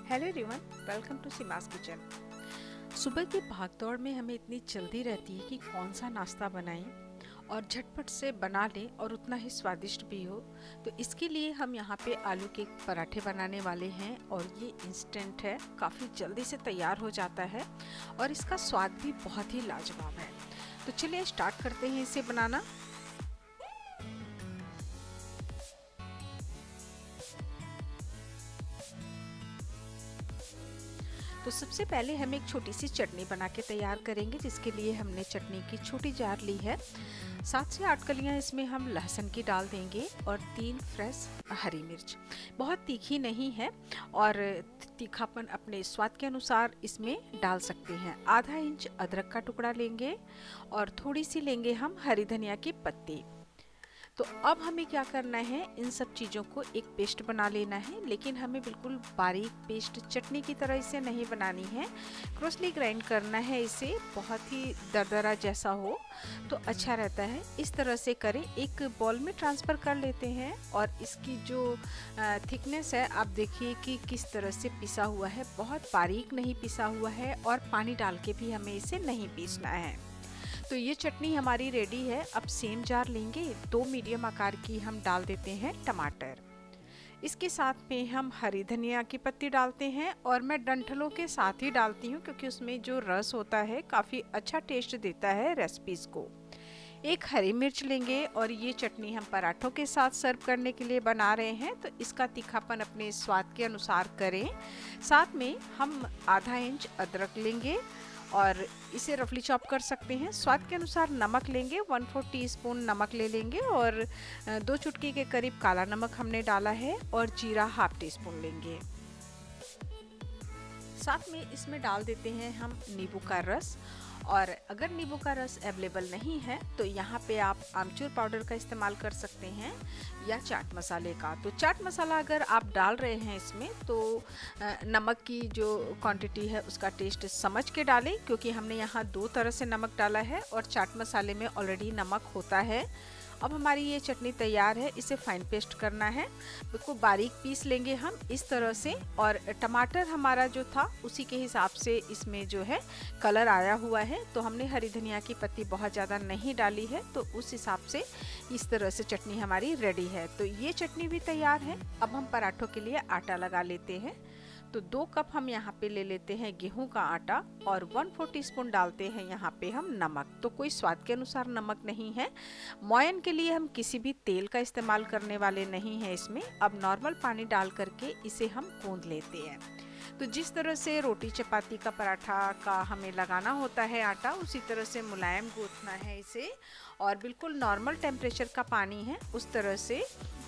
Hello everyone, welcome to Seema's kitchen. सुबह की भागदौड़ में हमें इतनी जल्दी रहती है कि कौन सा नाश्ता बनाएं और झटपट से बना लें और उतना ही स्वादिष्ट भी हो। तो इसके लिए हम यहाँ पे आलू के पराठे बनाने वाले हैं और ये इंस्टेंट है, काफ़ी जल्दी से तैयार हो जाता है और इसका स्वाद भी बहुत ही लाजवाब है। तो चलिए स्टार्ट करते हैं इसे बनाना। तो सबसे पहले हम एक छोटी सी चटनी बना के तैयार करेंगे, जिसके लिए हमने चटनी की छोटी जार ली है। 7 से 8 कलियां इसमें हम लहसुन की डाल देंगे और 3 फ्रेश हरी मिर्च। बहुत तीखी नहीं है और तीखापन अपने स्वाद के अनुसार इसमें डाल सकते हैं। आधा इंच अदरक का टुकड़ा लेंगे और थोड़ी सी लेंगे हम हरी धनिया की पत्ती। तो अब हमें क्या करना है, इन सब चीज़ों को एक पेस्ट बना लेना है, लेकिन हमें बिल्कुल बारीक पेस्ट चटनी की तरह इसे नहीं बनानी है। क्रोसली ग्राइंड करना है इसे, बहुत ही दरदरा जैसा हो तो अच्छा रहता है। इस तरह से करें। एक बॉल में ट्रांसफ़र कर लेते हैं और इसकी जो थिकनेस है आप देखिए कि किस तरह से पिसा हुआ है। बहुत बारीक नहीं पिसा हुआ है और पानी डाल के भी हमें इसे नहीं पीसना है। तो ये चटनी हमारी रेडी है। अब सेम जार लेंगे, 2 मीडियम आकार की हम डाल देते हैं टमाटर। इसके साथ में हम हरी धनिया की पत्ती डालते हैं और मैं डंठलों के साथ ही डालती हूँ, क्योंकि उसमें जो रस होता है काफ़ी अच्छा टेस्ट देता है रेसिपीज़ को। एक हरी मिर्च लेंगे और ये चटनी हम पराठों के साथ सर्व करने के लिए बना रहे हैं, तो इसका तीखापन अपने स्वाद के अनुसार करें। साथ में हम आधा इंच अदरक लेंगे और इसे रफली चॉप कर सकते हैं। स्वाद के अनुसार नमक लेंगे, 1/4 टीस्पून नमक ले लेंगे और 2 चुटकी के करीब काला नमक हमने डाला है और जीरा ½ टीस्पून लेंगे। साथ में इसमें डाल देते हैं हम नींबू का रस, और अगर नींबू का रस अवेलेबल नहीं है तो यहाँ पे आप आमचूर पाउडर का इस्तेमाल कर सकते हैं या चाट मसाले का। तो चाट मसाला अगर आप डाल रहे हैं इसमें तो नमक की जो क्वांटिटी है उसका टेस्ट समझ के डालें, क्योंकि हमने यहाँ 2 तरह से नमक डाला है और चाट मसाले में ऑलरेडी नमक होता है। अब हमारी ये चटनी तैयार है, इसे फाइन पेस्ट करना है। बिल्कुल बारीक पीस लेंगे हम इस तरह से। और टमाटर हमारा जो था उसी के हिसाब से इसमें जो है कलर आया हुआ है, तो हमने हरी धनिया की पत्ती बहुत ज़्यादा नहीं डाली है, तो उस हिसाब से इस तरह से चटनी हमारी रेडी है। तो ये चटनी भी तैयार है। अब हम पराठों के लिए आटा लगा लेते हैं। तो 2 कप हम यहाँ पे ले लेते हैं गेहूं का आटा और 1/4 टीस्पून डालते हैं यहाँ पे हम नमक। तो कोई स्वाद के अनुसार नमक नहीं है। मोयन के लिए हम किसी भी तेल का इस्तेमाल करने वाले नहीं हैं इसमें। अब नॉर्मल पानी डाल करके इसे हम गूंद लेते हैं। तो जिस तरह से रोटी चपाती का पराठा का हमें लगाना होता है आटा, उसी तरह से मुलायम गूंथना है इसे, और बिल्कुल नॉर्मल टेम्परेचर का पानी है उस तरह से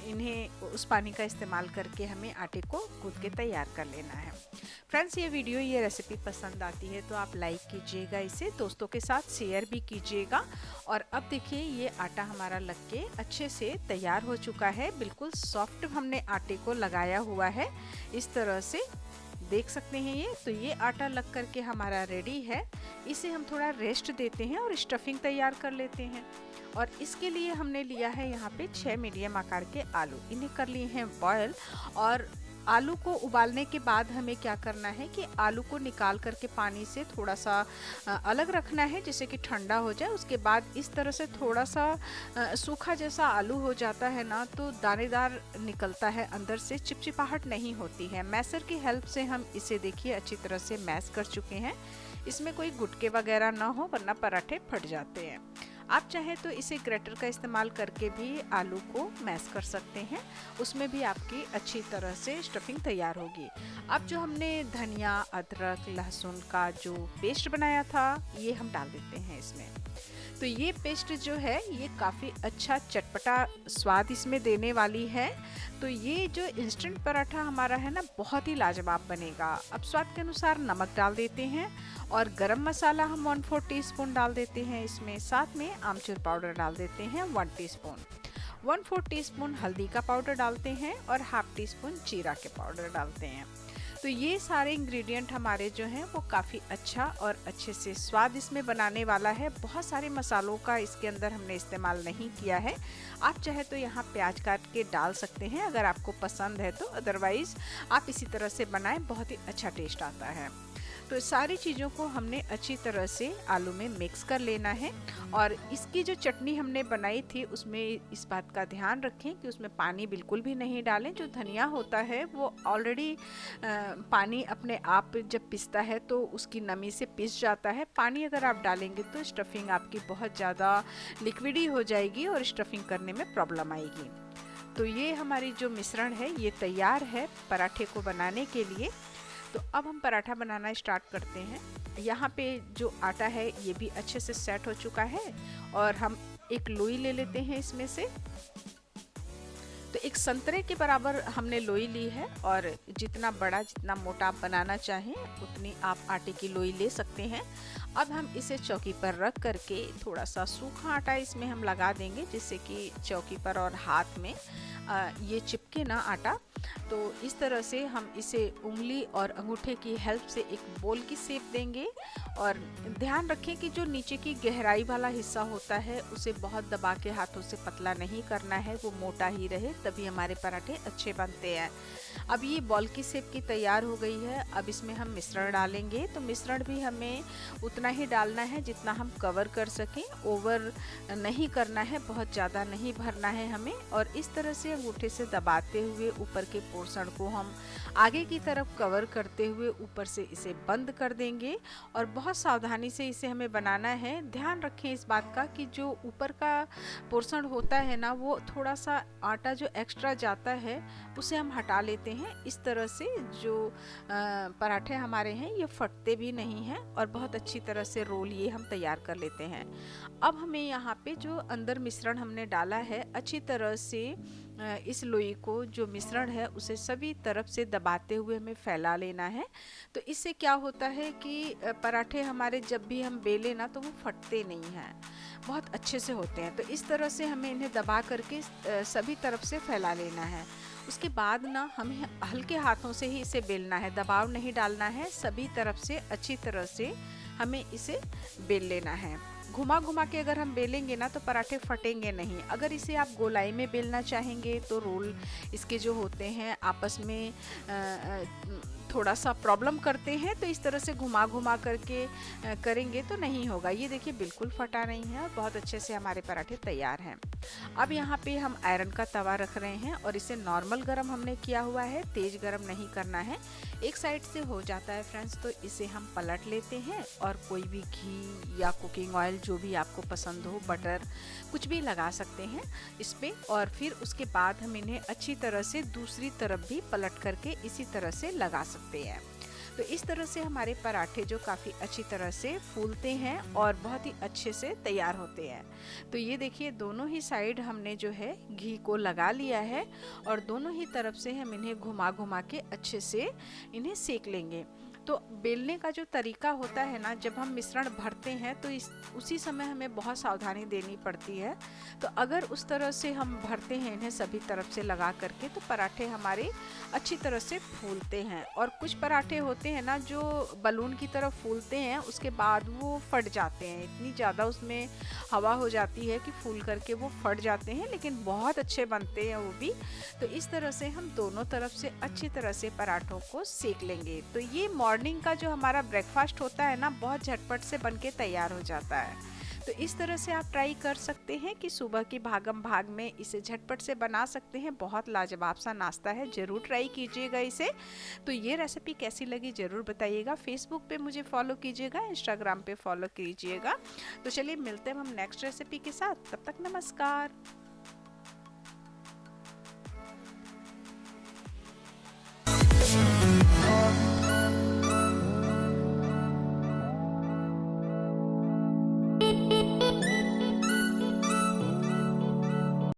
इन्हें उस पानी का इस्तेमाल करके हमें आटे को गूंथ के तैयार कर लेना है। फ्रेंड्स, ये वीडियो ये रेसिपी पसंद आती है तो आप लाइक कीजिएगा, इसे दोस्तों के साथ शेयर भी कीजिएगा। और अब देखिए ये आटा हमारा लग के अच्छे से तैयार हो चुका है। बिल्कुल सॉफ्ट हमने आटे को लगाया हुआ है, इस तरह से देख सकते हैं ये। तो ये आटा लग करके हमारा रेडी है। इसे हम थोड़ा रेस्ट देते हैं और स्टफिंग तैयार कर लेते हैं। और इसके लिए हमने लिया है यहाँ पे 6 मीडियम आकार के आलू, इन्हें कर लिए हैं बॉयल। और आलू को उबालने के बाद हमें क्या करना है कि आलू को निकाल करके पानी से थोड़ा सा अलग रखना है, जिससे कि ठंडा हो जाए। उसके बाद इस तरह से थोड़ा सा सूखा जैसा आलू हो जाता है ना, तो दानेदार निकलता है, अंदर से चिपचिपाहट नहीं होती है। मैसर की हेल्प से हम इसे देखिए अच्छी तरह से मैश कर चुके हैं। इसमें कोई गुटके वगैरह ना हो, वरना पराठे फट जाते हैं। आप चाहे तो इसे ग्रेटर का इस्तेमाल करके भी आलू को मैश कर सकते हैं, उसमें भी आपकी अच्छी तरह से स्टफिंग तैयार होगी। अब जो हमने धनिया, अदरक, लहसुन का जो पेस्ट बनाया था ये हम डाल देते हैं इसमें। तो ये पेस्ट जो है ये काफ़ी अच्छा चटपटा स्वाद इसमें देने वाली है। तो ये जो इंस्टेंट पराठा हमारा है ना, बहुत ही लाजवाब बनेगा। अब स्वाद के अनुसार नमक डाल देते हैं और गरम मसाला हम 1/4 टीस्पून डाल देते हैं इसमें। साथ में आमचूर पाउडर डाल देते हैं 1 टीस्पून। 1/4 टीस्पून हल्दी का पाउडर डालते हैं और हाफ टी स्पून जीरा के पाउडर डालते हैं। तो ये सारे इंग्रेडिएंट हमारे जो हैं वो काफ़ी अच्छा और अच्छे से स्वाद इसमें बनाने वाला है। बहुत सारे मसालों का इसके अंदर हमने इस्तेमाल नहीं किया है। आप चाहे तो यहाँ प्याज काट के डाल सकते हैं अगर आपको पसंद है तो, अदरवाइज़ आप इसी तरह से बनाएं, बहुत ही अच्छा टेस्ट आता है। तो सारी चीज़ों को हमने अच्छी तरह से आलू में मिक्स कर लेना है। और इसकी जो चटनी हमने बनाई थी उसमें इस बात का ध्यान रखें कि उसमें पानी बिल्कुल भी नहीं डालें। जो धनिया होता है वो ऑलरेडी पानी अपने आप जब पिसता है तो उसकी नमी से पिस जाता है। पानी अगर आप डालेंगे तो स्टफिंग आपकी बहुत ज़्यादा लिक्विडी हो जाएगी और स्टफिंग करने में प्रॉब्लम आएगी। तो ये हमारी जो मिश्रण है ये तैयार है पराठे को बनाने के लिए। तो अब हम पराठा बनाना स्टार्ट करते हैं। यहाँ पे जो आटा है ये भी अच्छे से सेट हो चुका है और हम एक लोई ले लेते हैं इसमें से। तो एक संतरे के बराबर हमने लोई ली है और जितना बड़ा जितना मोटा आप बनाना चाहें उतनी आप आटे की लोई ले सकते हैं। अब हम इसे चौकी पर रख करके थोड़ा सा सूखा आटा इसमें हम लगा देंगे जिससे कि चौकी पर और हाथ में ये चिपके ना आटा। तो इस तरह से हम इसे उंगली और अंगूठे की हेल्प से एक बोल की शेप देंगे। और ध्यान रखें कि जो नीचे की गहराई वाला हिस्सा होता है उसे बहुत दबा के हाथों से पतला नहीं करना है, वो मोटा ही रहे, तभी हमारे पराठे अच्छे बनते हैं। अब ये बॉल की शेप की तैयार हो गई है। अब इसमें हम मिश्रण डालेंगे। तो मिश्रण भी हमें उतना ही डालना है जितना हम कवर कर सकें, ओवर नहीं करना है, बहुत ज़्यादा नहीं भरना है हमें। और इस तरह से अंगूठे से दबाते हुए ऊपर के पोर्शन को हम आगे की तरफ कवर करते हुए ऊपर से इसे बंद कर देंगे। और बहुत सावधानी से इसे हमें बनाना है। ध्यान रखें इस बात का कि जो ऊपर का पोर्शन होता है ना, वो थोड़ा सा आटा जो एक्स्ट्रा जाता है उसे हम हटा लेते हैं। इस तरह से जो पराठे हमारे हैं ये फटते भी नहीं हैं और बहुत अच्छी तरह से रोल ये हम तैयार कर लेते हैं। अब हमें यहाँ पे जो अंदर मिश्रण हमने डाला है अच्छी तरह से इस लोई को, जो मिश्रण है उसे सभी तरफ से दबाते हुए हमें फैला लेना है। तो इससे क्या होता है कि पराठे हमारे जब भी हम बेले ना तो वो फटते नहीं हैं, बहुत अच्छे से होते हैं। तो इस तरह से हमें इन्हें दबा करके सभी तरफ से फैला लेना है। उसके बाद ना हमें हल्के हाथों से ही इसे बेलना है, दबाव नहीं डालना है। सभी तरफ से अच्छी तरह से हमें इसे बेल लेना है। घुमा घुमा के अगर हम बेलेंगे ना तो पराठे फटेंगे नहीं। अगर इसे आप गोलाई में बेलना चाहेंगे तो रोल इसके जो होते हैं आपस में थोड़ा सा प्रॉब्लम करते हैं, तो इस तरह से घुमा घुमा करके करेंगे तो नहीं होगा। ये देखिए बिल्कुल फटा नहीं है और बहुत अच्छे से हमारे पराठे तैयार हैं। अब यहाँ पे हम आयरन का तवा रख रहे हैं और इसे नॉर्मल गरम हमने किया हुआ है, तेज़ गरम नहीं करना है। एक साइड से हो जाता है फ्रेंड्स तो इसे हम पलट लेते हैं और कोई भी घी या कुकिंग ऑयल जो भी आपको पसंद हो, बटर कुछ भी लगा सकते हैं इस पर। और फिर उसके बाद हम इन्हें अच्छी तरह से दूसरी तरफ भी पलट करके इसी तरह से लगा सकते हैं। तो इस तरह से हमारे पराठे जो काफ़ी अच्छी तरह से फूलते हैं और बहुत ही अच्छे से तैयार होते हैं। तो ये देखिए दोनों ही साइड हमने जो है घी को लगा लिया है और दोनों ही तरफ से हम इन्हें घुमा घुमा के अच्छे से इन्हें सेक लेंगे। तो बेलने का जो तरीका होता है ना, जब हम मिश्रण भरते हैं तो उसी समय हमें बहुत सावधानी देनी पड़ती है। तो अगर उस तरह से हम भरते हैं इन्हें सभी तरफ से लगा करके तो पराठे हमारे अच्छी तरह से फूलते हैं। और कुछ पराठे होते हैं ना जो बलून की तरफ फूलते हैं उसके बाद वो फट जाते हैं, इतनी ज़्यादा उसमें हवा हो जाती है कि फूल करके वो फट जाते हैं, लेकिन बहुत अच्छे बनते हैं वो भी। तो इस तरह से हम दोनों तरफ से अच्छी तरह से पराठों को सेक लेंगे। तो ये मॉर्निंग का जो हमारा ब्रेकफास्ट होता है ना, बहुत झटपट से बनके तैयार हो जाता है। तो इस तरह से आप ट्राई कर सकते हैं कि सुबह की भागम भाग में इसे झटपट से बना सकते हैं। बहुत लाजवाब सा नाश्ता है, ज़रूर ट्राई कीजिएगा इसे। तो ये रेसिपी कैसी लगी ज़रूर बताइएगा। फेसबुक पे मुझे फॉलो कीजिएगा, इंस्टाग्राम पे फॉलो कीजिएगा। तो चलिए मिलते हैं हम नेक्स्ट रेसिपी के साथ, तब तक नमस्कार।